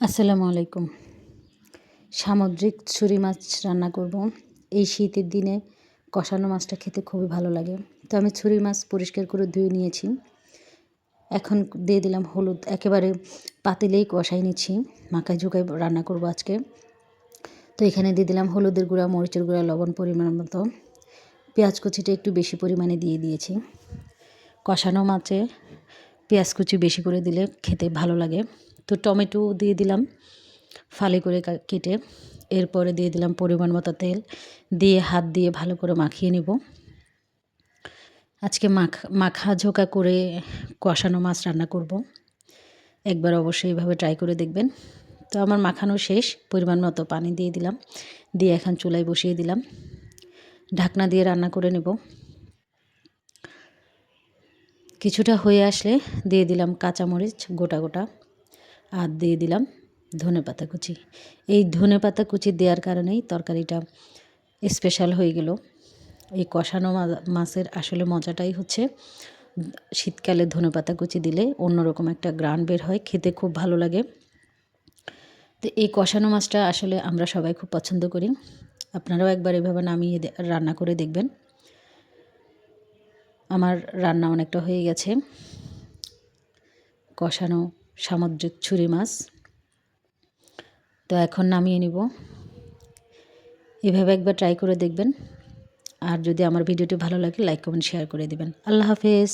আসসালামু আলাইকুম। সামুদ্রিক ছুরি মাছ রান্না করব। এই শীতের দিনে কষানো মাছটা খেতে খুবই ভালো লাগে। তো আমি ছুরি মাছ পরিষ্কার করে ধুয়ে নিয়েছি। এখন দিয়ে দিলাম হলুদ, একেবারে পাতিলেই কষাই নিচ্ছি। মাখায় ঝুঁকায় রান্না করব আজকে। তো এখানে দিয়ে দিলাম হলুদের গুঁড়া, মরিচের গুঁড়া, লবণ পরিমাণ মতো। পেঁয়াজ কুচিটা একটু বেশি পরিমাণে দিয়ে দিয়েছি। কষানো মাছে পেঁয়াজ কুচি বেশি করে দিলে খেতে ভালো লাগে। তো টমেটো দিয়ে দিলাম ফালি করে কেটে। এরপরে দিয়ে দিলাম পরিমাণ মতো তেল, দিয়ে হাত দিয়ে ভালো করে মাখিয়ে নেব। আজকে মাখা ঝোঁকা করে কষানো মাছ রান্না করব। একবার অবশ্যই এভাবে ট্রাই করে দেখবেন। তো আমার মাখানো শেষ, পরিমাণ মতো পানি দিয়ে দিলাম, দিয়ে এখন চুলায় বসিয়ে দিলাম। ঢাকনা দিয়ে রান্না করে নেব। কিছুটা হয়ে আসলে দিয়ে দিলাম কাঁচামরিচ গোটা গোটা, আর দিয়ে দিলাম ধনেপাতা কুচি। এই ধনেপাতা কুচি দেওয়ার কারণেই তরকারিটা স্পেশাল হয়ে গেল। এই কষানো মাছের আসলে মজাটাই হচ্ছে শীতকালে ধনেপাতা কুচি দিলে অন্যরকম একটা গ্রান বের হয়, খেতে খুব ভালো লাগে। তো এই কষানো মাছটা আসলে আমরা সবাই খুব পছন্দ করি। আপনারাও একবার এভাবে নামিয়ে রান্না করে দেখবেন। আমার রান্না অনেকটা হয়ে গেছে। কষানো সামুদ্রিক ছুরি মাছ তো এখন নামিয়ে নিব। এভাবে একবার ট্রাই করে দেখবেন। আর যদি আমার ভিডিওটি ভালো লাগে লাইক কমেন্ট শেয়ার করে দিবেন। আল্লাহ হাফেজ।